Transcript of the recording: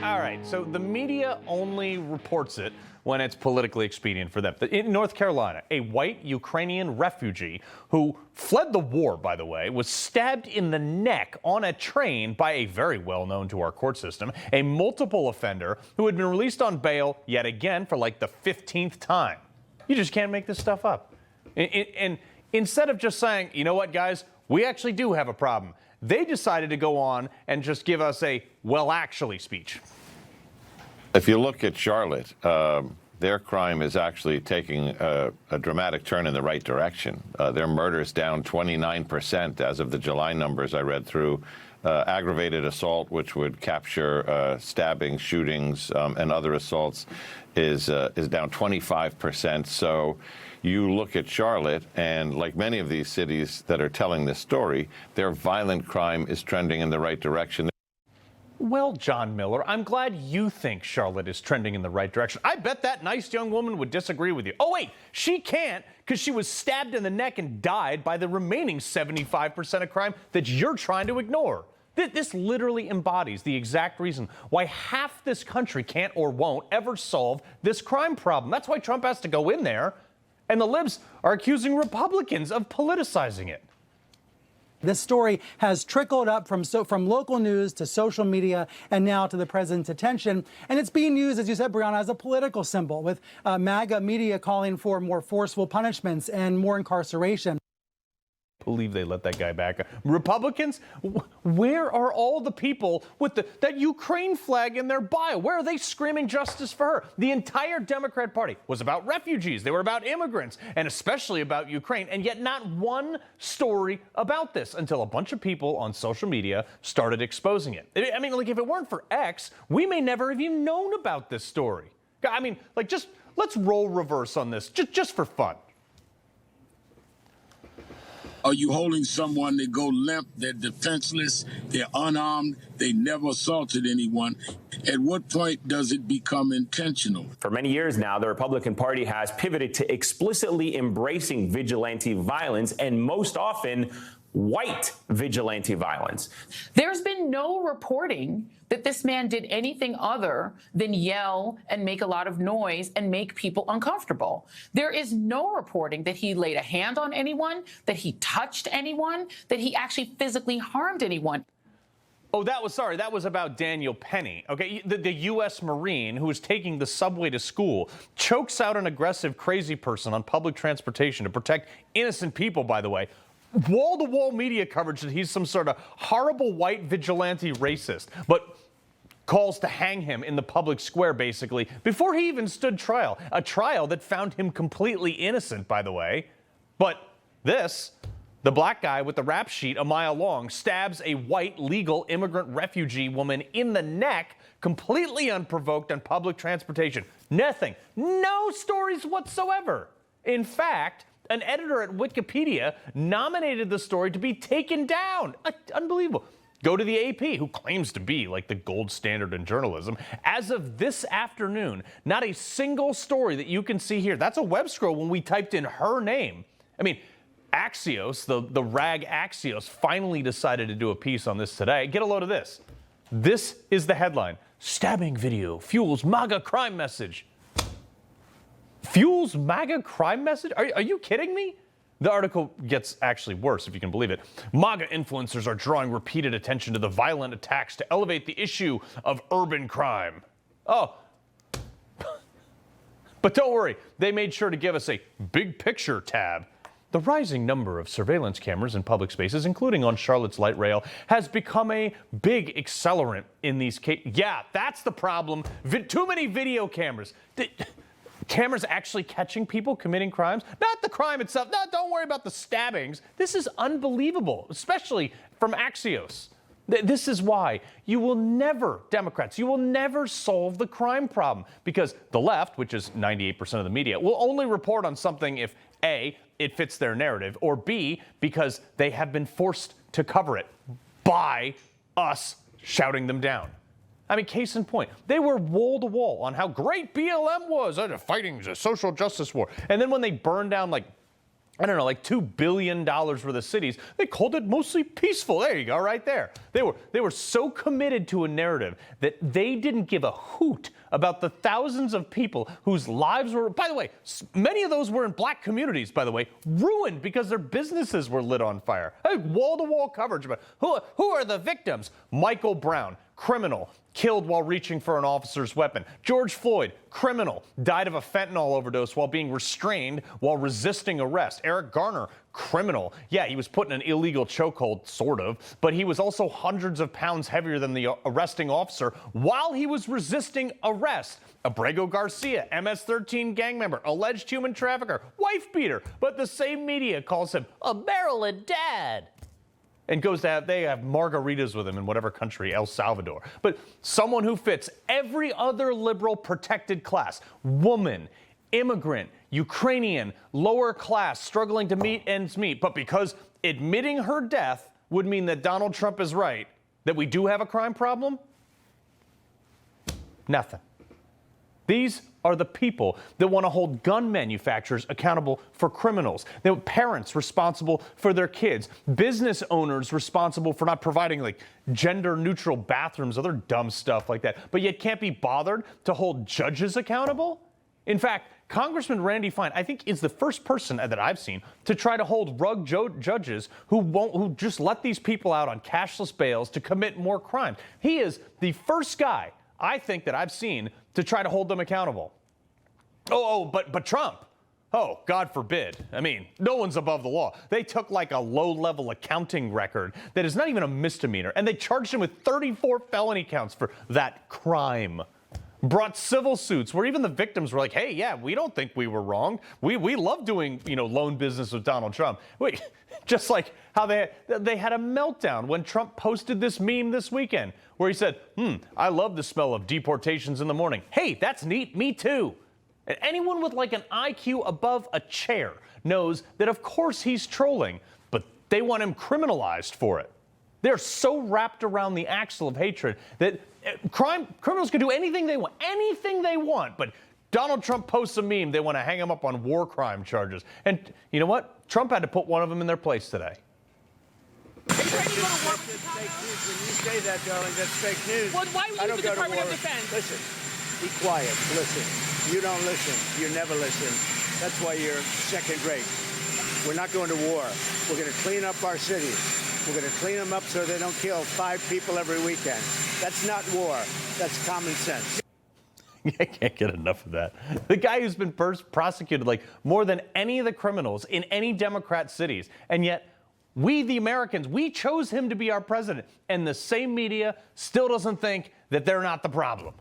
All right, so the media only reports it when it's politically expedient for them. In North Carolina, a white Ukrainian refugee who fled the war, by the way, was stabbed in the neck on a train by a very well-known to our court system, a multiple offender who had been released on bail yet again for like the 15th time. You just can't make this stuff up. And instead of just saying, you know what, guys, we actually do have a problem, they decided to go on and just give us a well actually speech. If you look at Charlotte, their crime is actually taking a dramatic turn in the right direction. Their murders down 29% as of the July numbers I read through. Aggravated assault, which would capture stabbings, shootings, and other assaults, is down 25%. So you look at Charlotte, and like many of these cities that are telling this story, their violent crime is trending in the right direction. Well, John Miller, I'm glad you think Charlotte is trending in the right direction. I bet that nice young woman would disagree with you. Oh, wait, she can't because she was stabbed in the neck and died by the remaining 75% of crime that you're trying to ignore. This literally embodies the exact reason why half this country can't or won't ever solve this crime problem. That's why Trump has to go in there, and the libs are accusing Republicans of politicizing it. This story has trickled up from local news to social media and now to the president's attention. And it's being used, as you said, Brianna, as a political symbol, with MAGA media calling for more forceful punishments and more incarceration. Believe they let that guy back. Republicans, where are all the people with that Ukraine flag in their bio? Where are they screaming justice for her? The entire Democrat Party was about refugees. They were about immigrants, and especially about Ukraine, and yet not one story about this until a bunch of people on social media started exposing it. I mean, like, if it weren't for X, we may never have even known about this story. I mean, like, just let's roll reverse on this, just for fun. Are you holding someone that go limp, they're defenseless, they're unarmed, they never assaulted anyone? At what point does it become intentional? For many years now, the Republican Party has pivoted to explicitly embracing vigilante violence, and most often, white vigilante violence. There's been no reporting that this man did anything other than yell and make a lot of noise and make people uncomfortable. There is no reporting that he laid a hand on anyone, that he touched anyone, that he actually physically harmed anyone. Oh, that was about Daniel Penny. Okay, the U.S. Marine who was taking the subway to school chokes out an aggressive, crazy person on public transportation to protect innocent people, by the way. Wall-to-wall media coverage that he's some sort of horrible white vigilante racist, but calls to hang him in the public square, basically, before he even stood trial. A trial that found him completely innocent, by the way. But the black guy with the rap sheet a mile long stabs a white legal immigrant refugee woman in the neck, completely unprovoked on public transportation. Nothing. No stories whatsoever. In fact, an editor at Wikipedia nominated the story to be taken down. Unbelievable. Go to the AP, who claims to be like the gold standard in journalism. As of this afternoon, not a single story that you can see here. That's a web scroll when we typed in her name. I mean, Axios, the rag Axios, finally decided to do a piece on this today. Get a load of this. This is the headline. Stabbing video fuels MAGA crime message. Fuels MAGA crime message? Are you kidding me? The article gets actually worse, if you can believe it. MAGA influencers are drawing repeated attention to the violent attacks to elevate the issue of urban crime. Oh. But don't worry, they made sure to give us a big picture tab. The rising number of surveillance cameras in public spaces, including on Charlotte's light rail, has become a big accelerant in these cases. Yeah, that's the problem. Too many video cameras. Cameras actually catching people committing crimes? Not the crime itself. No, don't worry about the stabbings. This is unbelievable, especially from Axios. This is why you will never, Democrats, you will never solve the crime problem, because the left, which is 98% of the media, will only report on something if A, it fits their narrative, or B, because they have been forced to cover it by us shouting them down. I mean, case in point, they were wall-to-wall on how great BLM was fighting the social justice war. And then when they burned down, like, I don't know, like $2 billion worth of cities. They called it mostly peaceful. There you go, right there. They were so committed to a narrative that they didn't give a hoot about the thousands of people whose lives were, by the way, many of those were in black communities, by the way, ruined because their businesses were lit on fire. Hey, wall-to-wall coverage about who are the victims? Michael Brown, criminal, killed while reaching for an officer's weapon. George Floyd, criminal, died of a fentanyl overdose while being restrained while resisting arrest. Eric Garner, criminal. Yeah, he was put in an illegal chokehold, sort of, but he was also hundreds of pounds heavier than the arresting officer while he was resisting arrest. Abrego Garcia, MS-13 gang member, alleged human trafficker, wife beater, but the same media calls him a Maryland dad. And goes to they have margaritas with him in whatever country, El Salvador. But someone who fits every other liberal protected class, woman, immigrant, Ukrainian, lower class, struggling to meet ends meet. But because admitting her death would mean that Donald Trump is right, that we do have a crime problem, nothing. These are the people that want to hold gun manufacturers accountable for criminals. They want parents responsible for their kids, business owners responsible for not providing like gender-neutral bathrooms, other dumb stuff like that, but yet can't be bothered to hold judges accountable. In fact, Congressman Randy Fine, I think, is the first person that I've seen to try to hold rug judges who just let these people out on cashless bails to commit more crime. He is the first guy, I think, that I've seen to try to hold them accountable. But Trump, oh, God forbid. I mean, no one's above the law. They took like a low-level accounting record that is not even a misdemeanor, and they charged him with 34 felony counts for that crime. Brought civil suits where even the victims were like, hey, yeah, we don't think we were wrong. We love doing, loan business with Donald Trump. Wait, just like how they had a meltdown when Trump posted this meme this weekend where he said, I love the smell of deportations in the morning. Hey, that's neat. Me too. And anyone with like an IQ above a chair knows that of course he's trolling, but they want him criminalized for it. They're so wrapped around the axle of hatred that criminals can do anything they want, but Donald Trump posts a meme, they want to hang him up on war crime charges. And you know what? Trump had to put one of them in their place today. That's fake news. When you say that, darling, that's fake news. Well, why would you the Department of Defense? Listen, be quiet. Listen. You don't listen. You never listen. That's why you're second rate. We're not going to war. We're going to clean up our cities. We're going to clean them up so they don't kill 5 people every weekend. That's not war. That's common sense. I can't get enough of that. The guy who's been prosecuted like more than any of the criminals in any Democrat cities. And yet we, the Americans, we chose him to be our president. And the same media still doesn't think that they're not the problem.